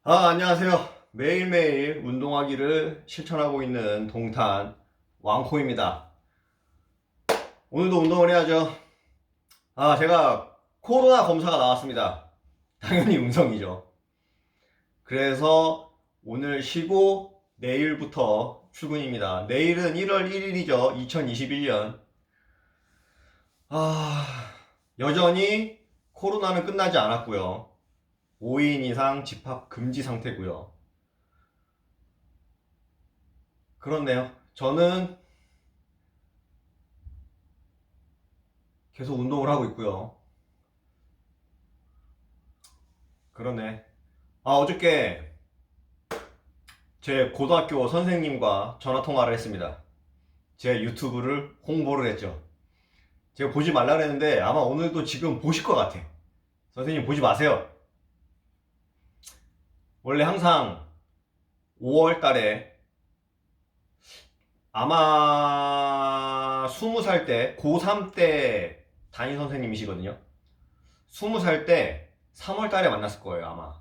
안녕하세요. 매일매일 운동하기를 실천하고 있는 동탄 왕코입니다. 오늘도 운동을 해야죠. 제가 코로나 검사가 나왔습니다. 당연히 음성이죠. 그래서 오늘 쉬고 내일부터 출근입니다. 내일은 1월 1일이죠. 2021년. 여전히 코로나는 끝나지 않았고요. 5인 이상 집합 금지 상태고요. 그렇네요. 저는 계속 운동을 하고 있고요. 그러네. 어저께 제 고등학교 선생님과 전화 통화를 했습니다. 제 유튜브를 홍보를 했죠. 제가 보지 말라 그랬는데 아마 오늘도 지금 보실 것 같아. 선생님 보지 마세요. 원래 항상 5월 달에 아마 20살 때 고3 때 담임 선생님이시거든요. 20살 때 3월 달에 만났을 거예요, 아마.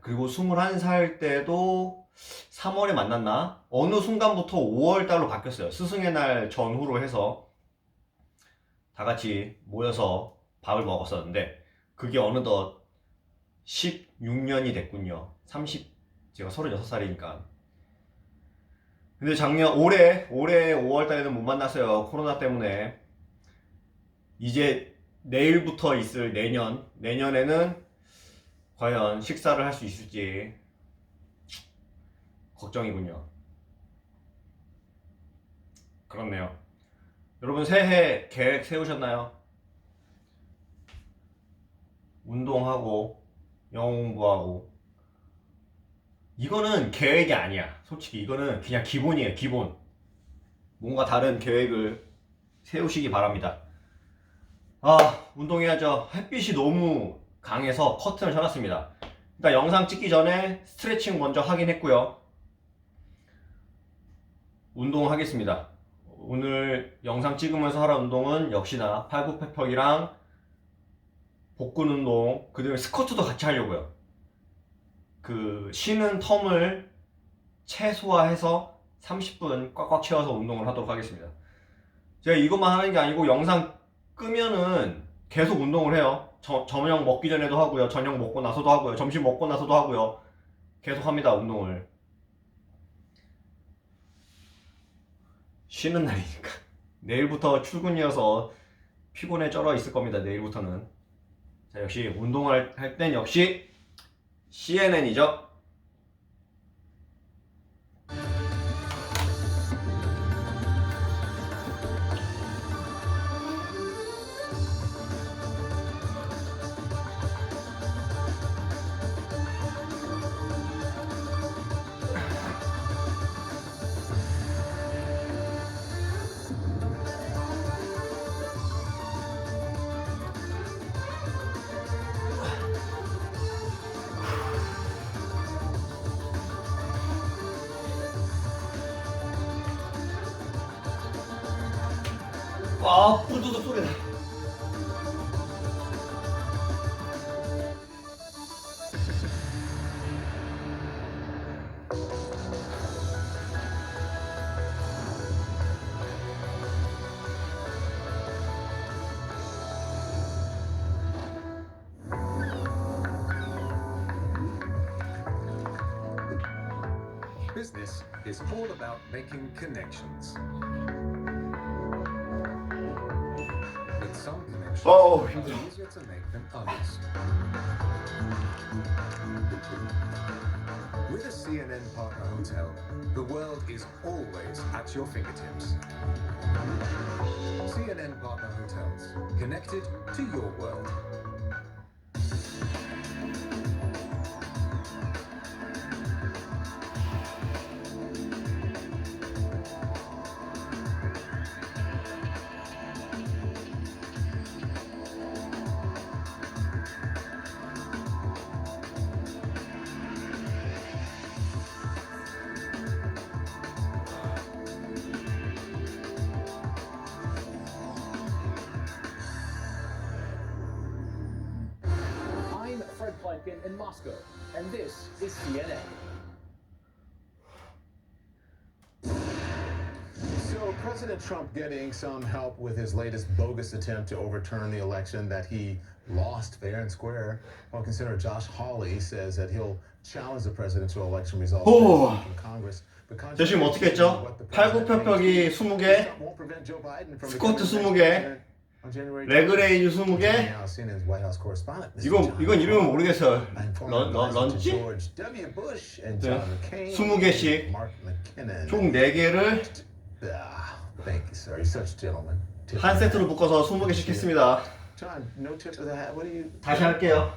그리고 21살 때도 3월에 만났나? 어느 순간부터 5월 달로 바뀌었어요. 스승의 날 전후로 해서 다 같이 모여서 밥을 먹었었는데 그게 어느덧 16년이 됐군요. 제가 36살이니까. 근데 올해 5월 달에는 못 만났어요. 코로나 때문에. 이제 내일부터 있을 내년에는 과연 식사를 할 수 있을지 걱정이군요. 그렇네요. 여러분 새해 계획 세우셨나요? 운동하고 영어 공부하고 이거는 계획이 아니야. 솔직히 이거는 그냥 기본이에요. 기본. 뭔가 다른 계획을 세우시기 바랍니다. 운동해야죠. 햇빛이 너무 강해서 커튼을 쳐놨습니다. 일단 영상 찍기 전에 스트레칭 먼저 하긴 했고요. 운동하겠습니다. 오늘 영상 찍으면서 할 운동은 역시나 팔굽혀펴기랑 복근 운동, 그 다음에 스쿼트도 같이 하려고요. 그 쉬는 텀을 최소화해서 30분 꽉꽉 채워서 운동을 하도록 하겠습니다. 제가 이것만 하는 게 아니고 영상 끄면은 계속 운동을 해요. 저녁 먹기 전에도 하고요. 저녁 먹고 나서도 하고요. 점심 먹고 나서도 하고요. 계속 합니다, 운동을. 쉬는 날이니까. 내일부터 출근이어서 피곤에 쩔어 있을 겁니다, 내일부터는. 자, 역시 운동할 땐 역시 CNN이죠. 뿌두둑 소리나. Business is all about making connections. But some connections are easier to make than others. With a CNN partner hotel, the world is always at your fingertips. CNN partner hotels, connected to your world. American in Moscow. And this is CNN. So President Trump getting some help with his latest bogus attempt to overturn the election that he lost fair and square. Republican Senator Josh Hawley says that he'll challenge the presidential election results 오. in Congress. 저 지금 어떻게 했죠? 팔굽혀펴기 20개, 스쿼트 20개, 레그레이즈 20개. 이건 이름은 모르겠어요. 런지? 네. 20개씩 총 4개를 한 세트로 묶어서 20개씩 했습니다. 다시 할게요.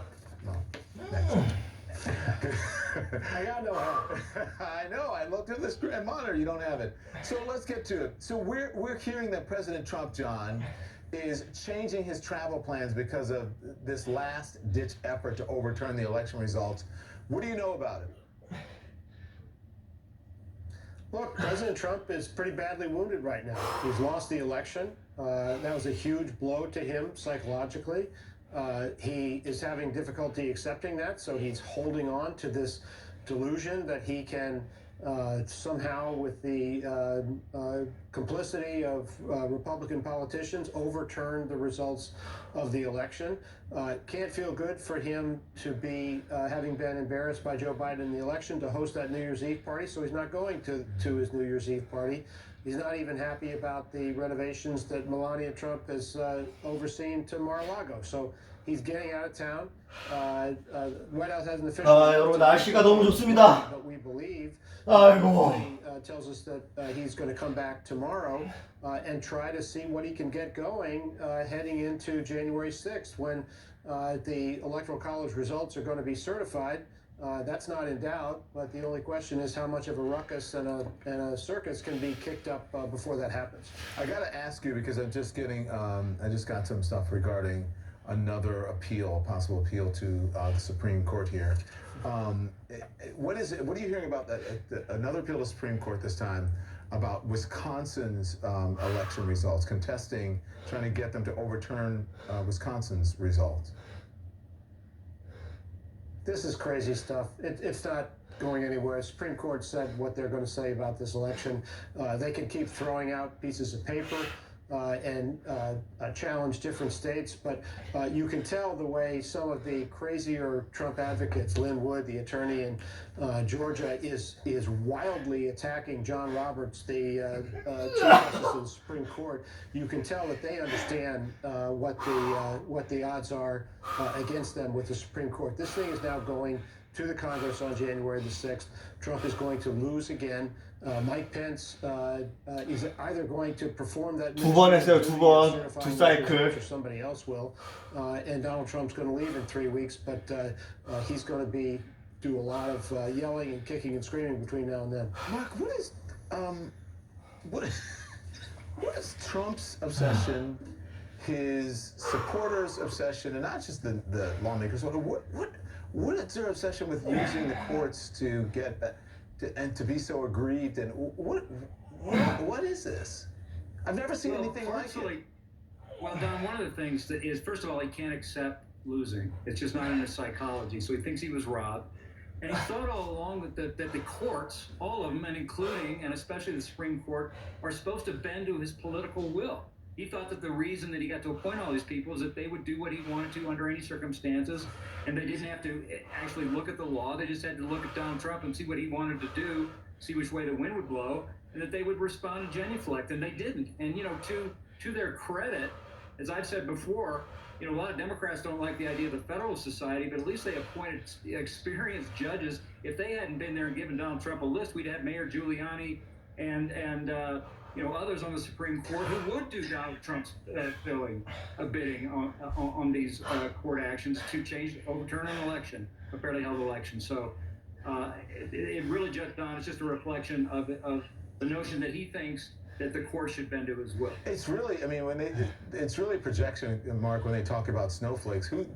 I got no help. I know. I looked at this monitor. You don't have it. So let's get to it. So we're hearing that President Trump, John, is changing his travel plans because of this last-ditch effort to overturn the election results. What do you know about it? Look, President Trump is pretty badly wounded right now. He's lost the election. That was a huge blow to him psychologically. He is having difficulty accepting that, so he's holding on to this delusion that he can somehow, with the complicity of Republican politicians, overturn the results of the election. Can't feel good for him to be having been embarrassed by Joe Biden in the election to host that New Year's Eve party, so he's not going to his New Year's Eve party. He's not even happy about the renovations that Melania Trump has overseen to Mar-a-Lago. So he's getting out of town. White House hasn't officially. 여러분 날씨가 너무 좋습니다. But we believe. 아이고. Tells us that he's going to come back tomorrow and try to see what he can get going heading into January 6th when the Electoral College results are going to be certified. That's not in doubt, but the only question is how much of a ruckus and a circus can be kicked up before that happens. I got to ask you because I'm just getting, I just got some stuff regarding another appeal, possible appeal to the Supreme Court here. What is it? What are you hearing about another appeal to the Supreme Court this time about Wisconsin's election results, contesting, trying to get them to overturn Wisconsin's results? This is crazy stuff. It's not going anywhere. Supreme Court said what they're going to say about this election. They can keep throwing out pieces of paper and challenge different states, but you can tell the way some of the crazier Trump advocates, Lynn Wood, the attorney in Georgia, is wildly attacking John Roberts, the Chief Justice of the Supreme Court. You can tell that they understand what the odds are against them with the Supreme Court. This thing is now going to the Congress on January the 6th. Trump is going to lose again. Mike Pence is either going to perform that 두 번 했어요. 두 번. 두 사이클. or somebody else will, and Donald Trump's going to leave in 3 weeks, but he's going to do a lot of yelling and kicking and screaming between now and then. Mark, what is Trump's obsession, his supporters' obsession, and not just the lawmakers? What is their obsession with using the courts to get and to be so aggrieved? And what is this? I've never seen anything like it. Well, Don, one of the things that is, first of all, he can't accept losing. It's just not in his psychology. So he thinks he was robbed. And he thought all along that the courts, all of them, and including and especially the Supreme Court, are supposed to bend to his political will. He thought that the reason that he got to appoint all these people is that they would do what he wanted to under any circumstances, and they didn't have to actually look at the law. They just had to look at Donald Trump and see what he wanted to do, see which way the wind would blow, and that they would respond and genuflect, and they didn't. And, to their credit, as I've said before, a lot of Democrats don't like the idea of the Federalist Society, but at least they appointed experienced judges. If they hadn't been there and given Donald Trump a list, we'd have Mayor Giuliani and others on the Supreme Court who would do Donald Trump's bidding on these court actions to overturn an election, a fairly held election. So it really just, Don, it's just a reflection of the notion that he thinks that the court should bend to his will. It's really, it's really projection, Mark, when they talk about snowflakes. Who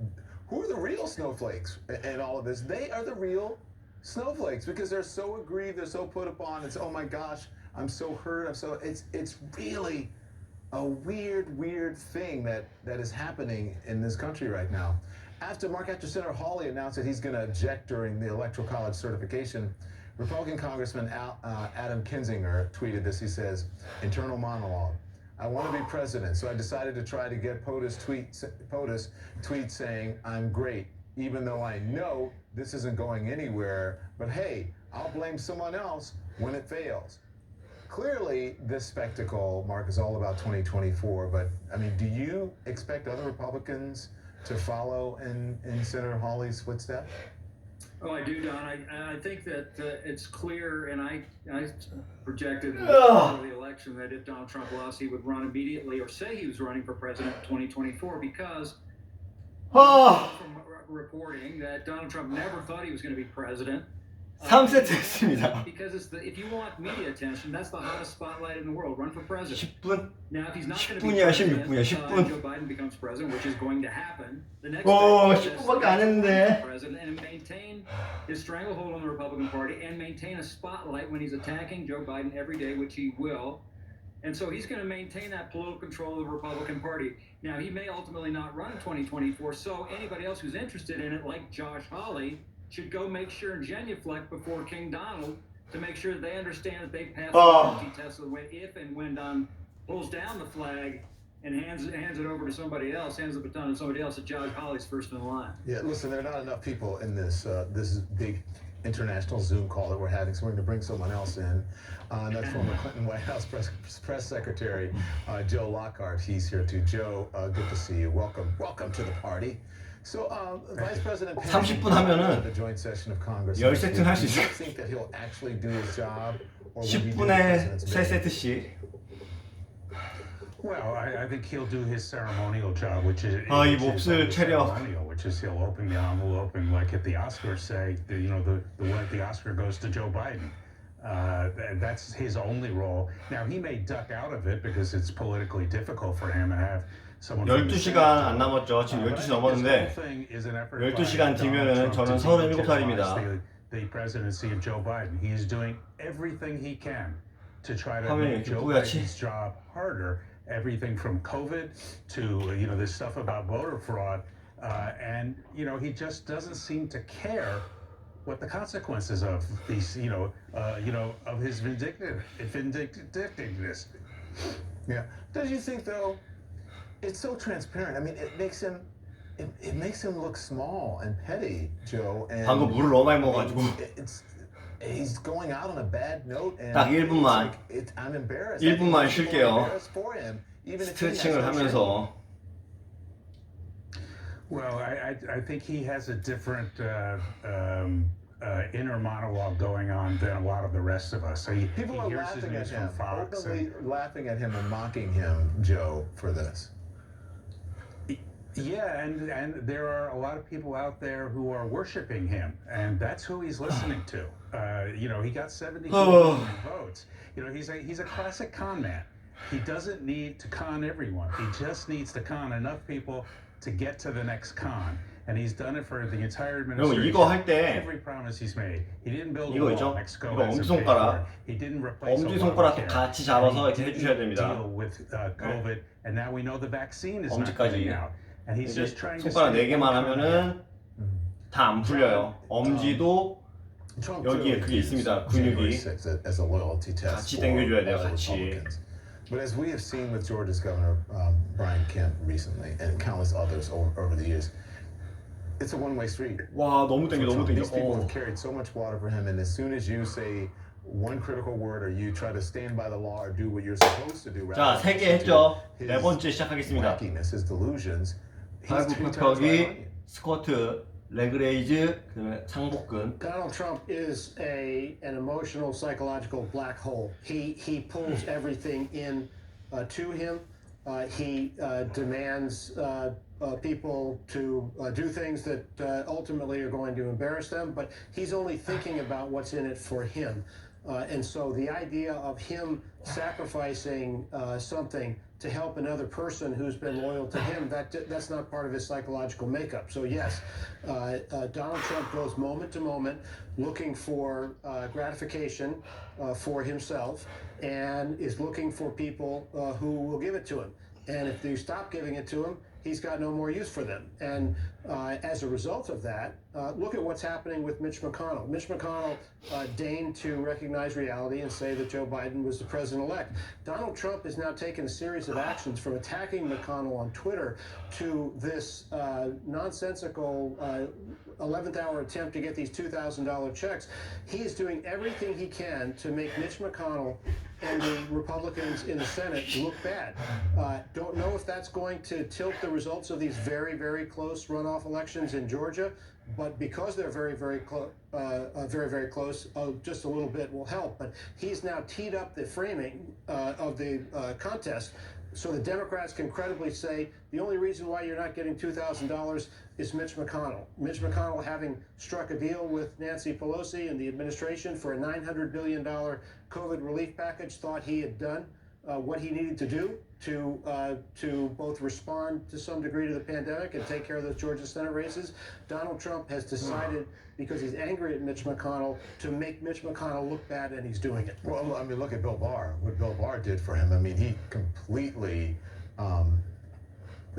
are the real snowflakes in all of this? They are the real snowflakes because they're so aggrieved, they're so put upon. It's, oh my gosh, I'm so hurt. It's really a weird thing that is happening in this country right now. After Senator Hawley announced that he's going to object during the Electoral College certification, Republican Congressman Adam Kinzinger tweeted this. He says, internal monologue. I want to be president, so I decided to try to get POTUS tweet saying, I'm great, even though I know this isn't going anywhere. But hey, I'll blame someone else when it fails. Clearly, this spectacle, Mark, is all about 2024. But, I mean, do you expect other Republicans to follow in Senator Hawley's footsteps? Oh, I do, Don. I think that it's clear, and I projected before the election that if Donald Trump lost, he would run immediately or say he was running for president in 2024 because from reporting that Donald Trump never thought he was going to be president. 3세트 했습니다. Because if you want media attention, that's the hottest spotlight in the world. Run for president. 10분? Now, if he's not going to be 10분이야, president, 16분이야, 10분. Joe Biden becomes president, which is going to happen. The next 오, step is 10분밖에 안 했는데. president and maintain his stranglehold on the Republican Party and maintain a spotlight when he's attacking Joe Biden every day, which he will. And so he's going to maintain that political control of the Republican Party. Now, he may ultimately not run in 2024, so anybody else who's interested in it, like Josh Hawley, should go make sure and genuflect before King Donald to make sure that they understand that they passed the penalty test so that if and when Don pulls down the flag and hands it over to somebody else, hands the baton to somebody else, that Josh Hawley's first in the line. Yeah, listen, there are not enough people in this big international Zoom call that we're having, so we're going to bring someone else in. That's former Clinton White House press secretary Joe Lockhart. He's here too. Joe, good to see you. Welcome to the party. So, Vice President Pence 30분 하면은 the joint session of Congress. 10세트는 할 수 Do you 있어요. think that he'll actually do his job, or will he do the 10분에 president's bidding? 3세트씩. Well, I think he'll do his ceremonial job, which is 이 몹쓸 체력. which is he'll open the envelope and, like at the Oscars, say the one at the Oscar goes to Joe Biden. That's his only role. Now he may duck out of it because it's politically difficult for him to have someone. 12시간 안 남았죠. 지금 12시 넘었는데 12시간 뒤면은 저는 37살입니다. The presidency of Joe Biden. He is doing everything he can to try to 화면이 make 이렇게 Joe 뿌옇지? Biden's job harder. Everything from COVID to this stuff about voter fraud, and he just doesn't seem to care what the consequences of these of his vindictiveness. Yeah. Don't you think though? It's so transparent. I mean, it makes him look small and petty, Joe. And 방금 물을 너무 많이 먹어가지고 he's going out on a bad note. And 딱 1분만. I'm embarrassed. 1분만 쉴게요. I'm embarrassed for him, even if he has 스트레칭을 no shame. 하면서 Well, I think he has a different inner monologue going on than a lot of the rest of us. So he People are hears his laughing at news him, from Fox. openly laughing at him and mocking him, Joe, for this. Yeah, and there are a lot of people out there who are worshiping him, and that's who he's listening to. He got 74 million votes. He's a classic con man. He doesn't need to con everyone. He just needs to con enough people to get to the next con. And he's done it for the entire administration. 이거 할 때 Every promise he's made. He didn't build a 이거 wall. 있죠? Mexico 이거 hasn't 엄지손가락. paid for it. He didn't replace 엄지손가락도 Obamacare. 같이 잡아서 And 이렇게 he 해주셔야 didn't 됩니다. deal with COVID, and now we know the vaccine is not 엄지까지. coming out. And he's 이제 just trying to 손가락 stay 4개만 on 하면은 다 안 풀려요. 엄지도 Trump 여기에 clearly 그게 views 있습니다. January 근육이 6th as a loyalty test 같이 for 당겨줘야 돼요, all 같이. Republicans. But as we have seen with Georgia's Governor Brian Kemp recently, and countless others over the years, it's a one-way street. 와 너무 for 땡겨 너무 Trump. These people 땡겨. have carried so much water for him, and as soon as you say one critical word or you try to stand by the law or do what you're supposed to do, 자, rather 3개 than 했죠. his 네 번째 시작하겠습니다. wackiness, his delusions, he's two turns right on 팔굽혀펴기, you. 스쿼트, 레그레이즈, 그다음에 상복근. Donald Trump is an emotional, psychological black hole. He pulls everything in to him. He demands people to do things that ultimately are going to embarrass them, but he's only thinking about what's in it for him. And so the idea of him sacrificing something to help another person who's been loyal to him, that's not part of his psychological makeup. So yes, Donald Trump goes moment to moment looking for gratification for himself and is looking for people who will give it to him. And if you stop giving it to him, he's got no more use for them. And as a result of that, look at what's happening with Mitch McConnell. Mitch McConnell deigned to recognize reality and say that Joe Biden was the president-elect. Donald Trump has now taken a series of actions from attacking McConnell on Twitter to this nonsensical 11th hour attempt to get these $2,000 checks. He is doing everything he can to make Mitch McConnell and the Republicans in the Senate look bad. Don't know if that's going to tilt the results of these very, very close runoff elections in Georgia, but because they're very, very close, just a little bit will help. But he's now teed up the framing of the contest so the Democrats can credibly say the only reason why you're not getting $2,000 is Mitch McConnell. Mitch McConnell, having struck a deal with Nancy Pelosi and the administration for a $900 billion COVID relief package, thought he had done what he needed to do to both respond to some degree to the pandemic and take care of those Georgia Senate races. Donald Trump has decided, because he's angry at Mitch McConnell, to make Mitch McConnell look bad, and he's doing it. Well, I mean, look at Bill Barr. What Bill Barr did for him. I mean, he completely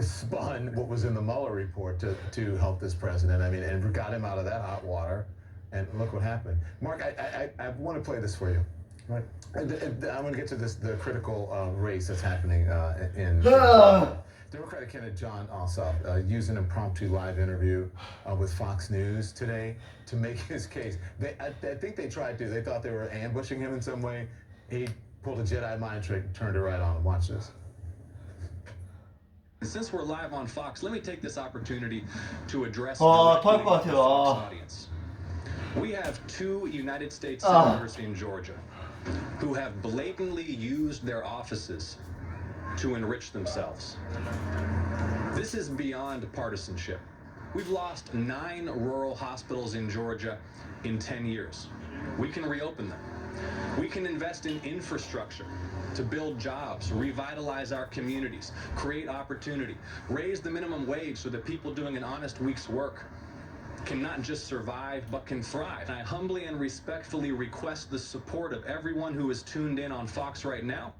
spun what was in the Mueller report to help this president. I mean, and got him out of that hot water. And look what happened. Mark, I want to play this for you. Right. I want to get to the critical race that's happening in Democratic candidate John Ossoff used an impromptu live interview with Fox News today to make his case. I think they tried to. They thought they were ambushing him in some way. He pulled a Jedi mind trick and turned it right on. Watch this. Since we're live on Fox, let me take this opportunity to address 것 the 같아요. Fox audience. We have 2 United States senators in Georgia who have blatantly used their offices to enrich themselves. This is beyond partisanship. We've lost 9 rural hospitals in Georgia in 10 years. We can reopen them. We can invest in infrastructure to build jobs, revitalize our communities, create opportunity, raise the minimum wage so that people doing an honest week's work can not just survive, but can thrive. And I humbly and respectfully request the support of everyone who is tuned in on Fox right now.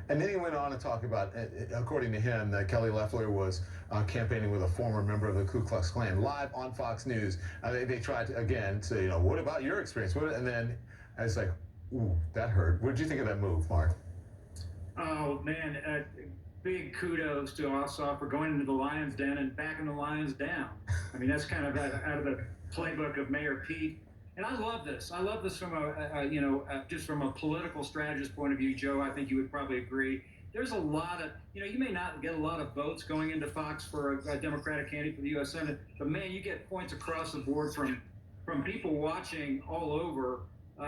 And then he went on to talk about, according to him, that Kelly Loeffler was campaigning with a former member of the Ku Klux Klan live on Fox News. They tried to, again, say, what about your experience? And then I was like, ooh, that hurt. What did you think of that move, Mark? Oh, man. Big kudos to Ossoff for going into the lion's den and backing the lions down. I mean, that's kind of out of the playbook of Mayor Pete. And I love this. I love this from just from a political strategist point of view, Joe. I think you would probably agree. There's a lot of, you may not get a lot of votes going into Fox for a Democratic candidate for the U.S. Senate, but man, you get points across the board from people watching all over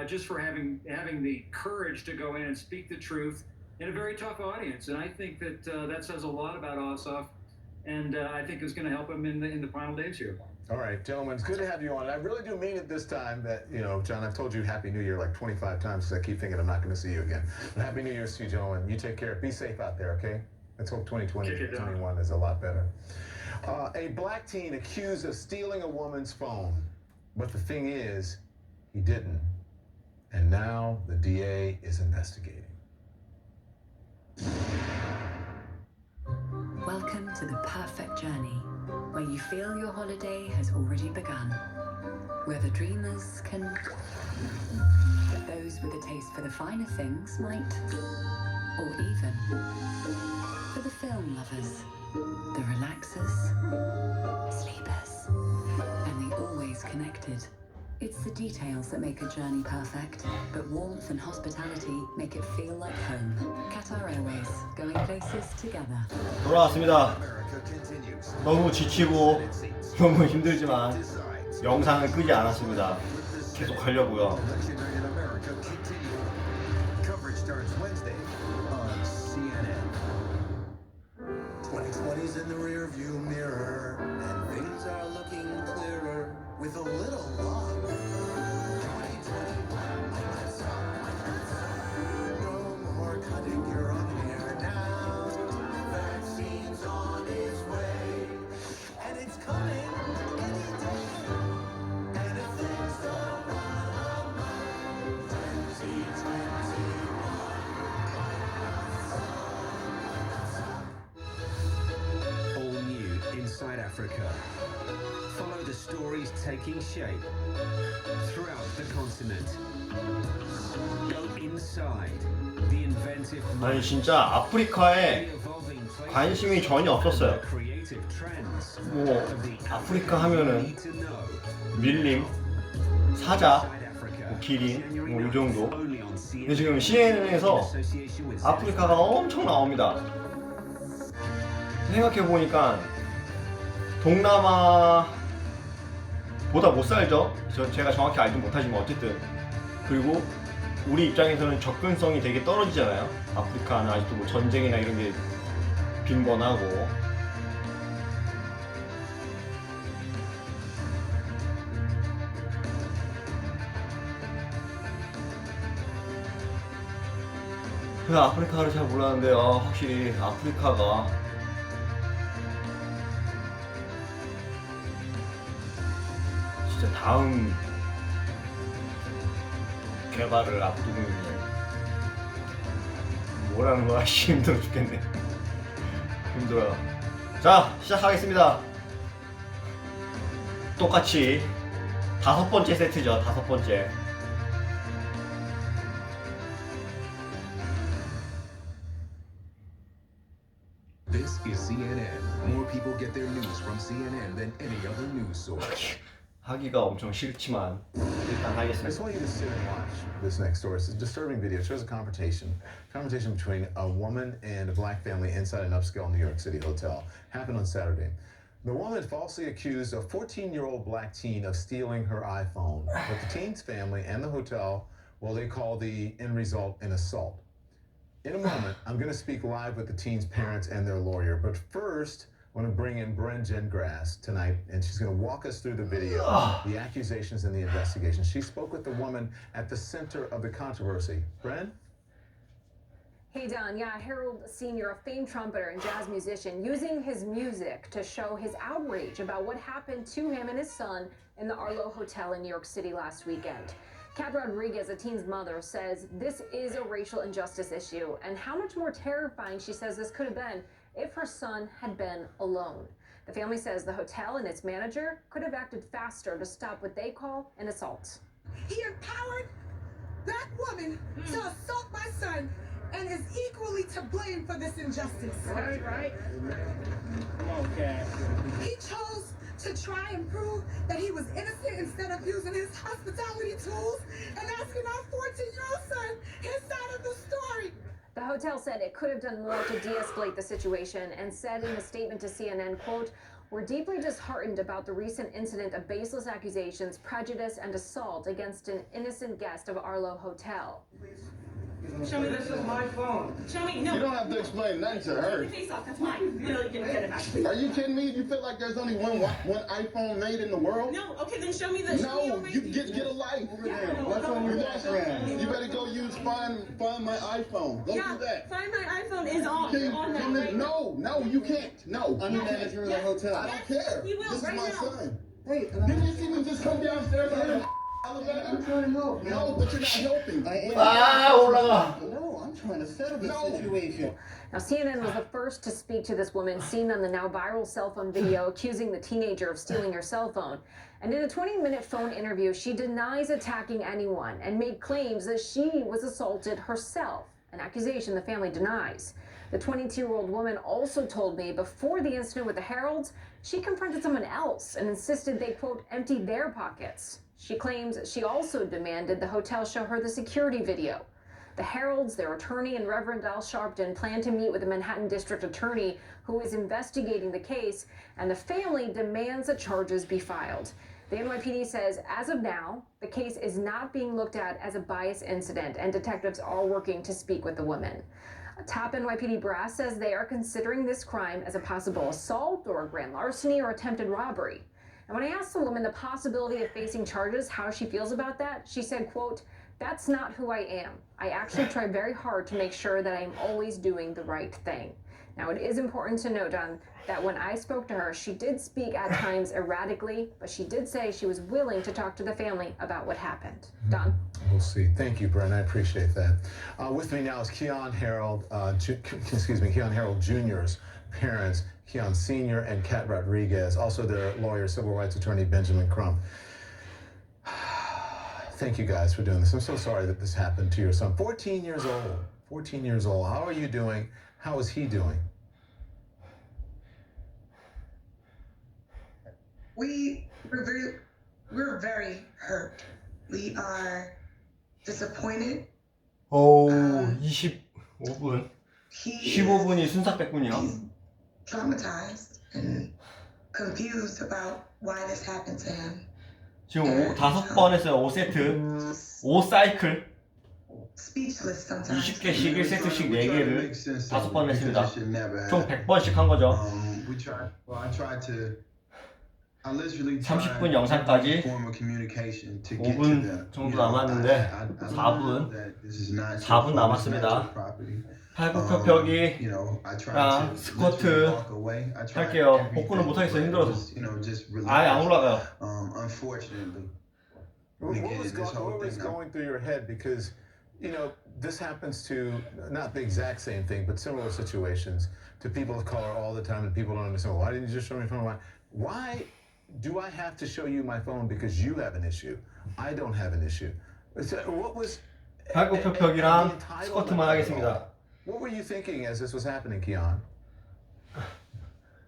just for having the courage to go in and speak the truth in a very tough audience. And I think that that says a lot about Ossoff, and I think it's going to help him in the final days here. All right, gentlemen, it's good to have you on. I really do mean it this time that, John, I've told you Happy New Year like 25 times because I keep thinking I'm not going to see you again. But Happy New Year to you, gentlemen. You take care. Be safe out there, okay? Let's hope 2021 is a lot better. A black teen accused of stealing a woman's phone. But the thing is, he didn't. And now the DA is investigating. Welcome to the perfect journey, where you feel your holiday has already begun, where the dreamers can, but those with a taste for the finer things might, or even for the film lovers, the relaxers, sleepers, and the always connected. It's the details that make a journey perfect, but warmth and hospitality make it feel like home. Qatar Airways, going places together. 돌아왔습니다. 너무 지치고 너무 힘들지만 영상을 끄지 않았습니다. 계속 하려고요. Coverage starts Wednesday on CNN. 2020's in the rearview mirror, and things are looking clearer with a little luck. 2021, no more cutting your own hair now. Vaccine's on its way, and it's coming any day. And if things don't run amok, 2021. Africa. Follow the stories taking shape throughout the continent. Go inside the inventive 아니 minds, 진짜 아프리카에 the evolving places, 관심이 전혀 없었어요. and the creative trends 뭐 of the 아프리카 Africa you 하면은 need to know. 밀림, 사자, Inside Africa, 뭐 기린 뭐 이 정도. only on CNN. 근데 지금 CNN에서 association with 아프리카가 엄청 나옵니다. 생각해 보니까 동남아 보다 못 살죠. 제가 정확히 알지 못하지만 어쨌든 그리고 우리 입장에서는 접근성이 되게 떨어지잖아요. 아프리카는 아직도 뭐 전쟁이나 이런 게 빈번하고. 그래서 아프리카를 잘 몰랐는데 확실히 아프리카가 진짜 다음 개발을 앞두고 있는 뭐라는 거야. 힘들어 죽겠네. 힘들어요. 자, 시작하겠습니다. 똑같이 5번째 세트죠. 5번째. This is CNN. More people get their news from CNN than any other news source. 하기가 엄청 싫지만 일단 I just 하겠습니다. want you to sit and watch this next story. It's a disturbing video. It shows a confrontation between a woman and a black family inside an upscale New York City hotel. Happened on Saturday. The woman falsely accused a 14-year-old black teen of stealing her iPhone. But the teen's family and the hotel, well, they call the end result an assault. In a moment, I'm going to speak live with the teen's parents and their lawyer. But first, I want to bring in Bren Gingras tonight, and she's going to walk us through the video, the accusations and the investigation. She spoke with the woman at the center of the controversy. Bren? Hey Don, yeah, Harold Sr., a famed trumpeter and jazz musician, using his music to show his outrage about what happened to him and his son in the Arlo Hotel in New York City last weekend. Kat Rodriguez, a teen's mother, says this is a racial injustice issue, and how much more terrifying she says this could have been if her son had been alone. The family says the hotel and its manager could have acted faster to stop what they call an assault. He empowered that woman to assault my son and is equally to blame for this injustice. Right. Come on, Cat. He chose to try and prove that he was innocent instead of using his hospitality tools and asking our 14-year-old son his side of the story. The hotel said it could have done more to de-escalate the situation and said in a statement to CNN, quote, "We're deeply disheartened about the recent incident of baseless accusations, prejudice, and assault against an innocent guest of Arlo Hotel." Show me this is my phone. Show me. No. You don't have to explain nothing to her. Face off. That's mine. Literally, get it back. Are you kidding me? You feel like there's only one iPhone made in the world? No. Okay, then show me the. No, you get a life. What's on your background? You better go use find my iPhone. Go do that. Find my iPhone is on. Can you on that come in? right No, you can't. No, I'm the manager of the hotel. I don't care. You will This is right my now. son. Hey, Didn't you see me just come downstairs on the elevator? I'm trying to help. No, but you're not helping. I am. 올라가. No, I'm trying to settle this No. situation. Now, CNN was the first to speak to this woman seen on the now viral cell phone video accusing the teenager of stealing her cell phone. And in a 20-minute phone interview, she denies attacking anyone and made claims that she was assaulted herself, an accusation the family denies. The 22-year-old woman also told me before the incident with the Heralds, she confronted someone else and insisted they, quote, empty their pockets. She claims she also demanded the hotel show her the security video. The Heralds, their attorney, and Reverend Al Sharpton plan to meet with the Manhattan District Attorney who is investigating the case, and the family demands that charges be filed. The NYPD says, as of now, the case is not being looked at as a bias incident, and detectives are working to speak with the woman. A top NYPD brass says they are considering this crime as a possible assault or grand larceny or attempted robbery. And when I asked the woman the possibility of facing charges, how she feels about that, she said, quote, "That's not who I am. I actually try very hard to make sure that I am always doing the right thing." Now, it is important to note, Don, that when I spoke to her, she did speak at times erratically, but she did say she was willing to talk to the family about what happened. Don? We'll see. Thank you, Bren. I appreciate that. With me now is Keon Harold Jr.'s parents, Keon Sr. and Kat Rodriguez, also their lawyer, civil rights attorney Benjamin Crump. Thank you guys for doing this. I'm so sorry that this happened to your son. 14 years old. 14 years old. How are you doing? How is he doing? We're very hurt. We are disappointed. 오, 25분. 15분이 순삭됐군요. Traumatized and confused about why this happened to him. 지금 5번 했어요. 5세트. 5사이클. Speechless sometimes. 20개씩 1세트씩 4개를 5번 했습니다. 총 100번씩 한 거죠. 30분 영상까지 5분 정도 남았는데 4분 남았습니다. 팔굽혀펴기랑 스쿼트 할게요. 복구는 못하겠어요. 힘들어서. 아예 안 올라가요. What was going through your head? Because, you know, this happens to, not the exact same thing, but similar situations to people of color all the time, and people don't understand, why didn't you just show me your phone? Why do I have to show you my phone because you have an issue? I don't have an issue. What was... 팔굽혀펴기랑 스쿼트만 하겠습니다. What were you thinking as this was happening, Keon?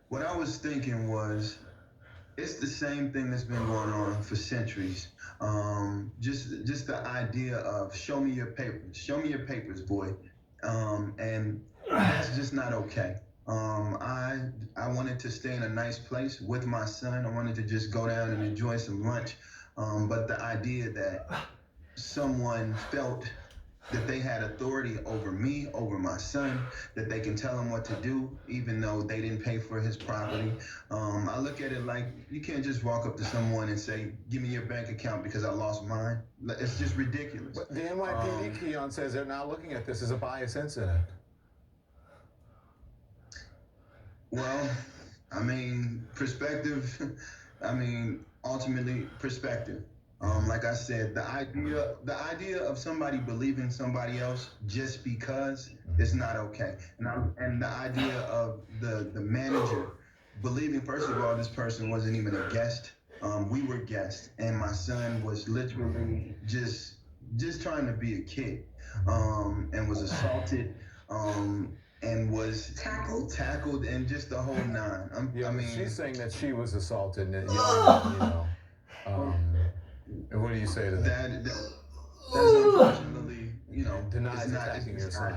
What I was thinking was, it's the same thing that's been going on for centuries. Just the idea of show me your papers, boy, and that's just not okay. I wanted to stay in a nice place with my son. I wanted to just go down and enjoy some lunch, but the idea that someone felt that they had authority over me, over my son, that they can tell him what to do, even though they didn't pay for his property. I look at it like, you can't just walk up to someone and say, give me your bank account because I lost mine. It's just ridiculous. But the NYPD, Keon, says they're now looking at this as a bias incident. Well, I mean, ultimately perspective. Like I said, the idea of somebody believing somebody else just because is not okay. And the idea of the manager believing, first of all, this person wasn't even a guest. We were guests, and my son was literally just trying to be a kid, and was assaulted, and was tackled, and just the whole nine. She's saying that she was assaulted, and and what do you say to that? That's unfortunately, denies attacking your son.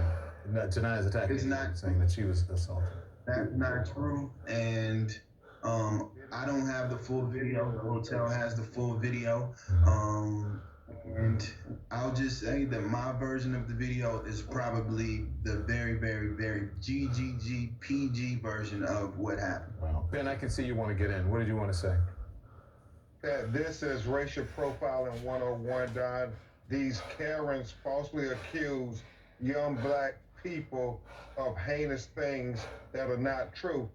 Denies attacking. Saying that she was assaulted. That's not true, and I don't have the full video. The hotel has the full video, and I'll just say that my version of the video is probably the very, very, very PG version of what happened. Wow. Ben, I can see you want to get in. What did you want to say? That this is racial profiling 101, Don. These Karens falsely accuse young black people of heinous things that are not true.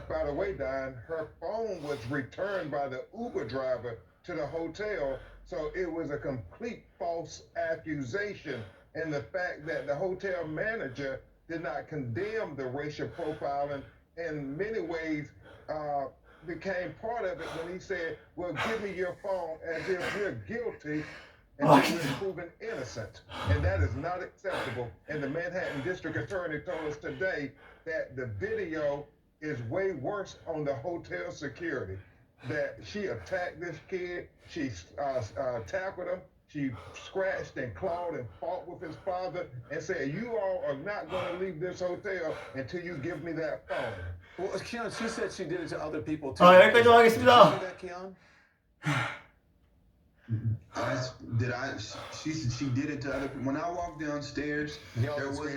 By the way, Don, her phone was returned by the Uber driver to the hotel, so it was a complete false accusation. And the fact that the hotel manager did not condemn the racial profiling in many ways became part of it when he said, well, give me your phone as if we're guilty and we're proven innocent. And that is not acceptable. And the Manhattan District Attorney told us today that the video is way worse on the hotel security, that she attacked this kid, she tackled him, she scratched and clawed and fought with his father and said, you all are not going to leave this hotel until you give me that phone. Well, Keon, she said she did it to other people too. 여기까지 하겠습니다. Did you see that, Keon? She did it to other people. When I walked downstairs, there was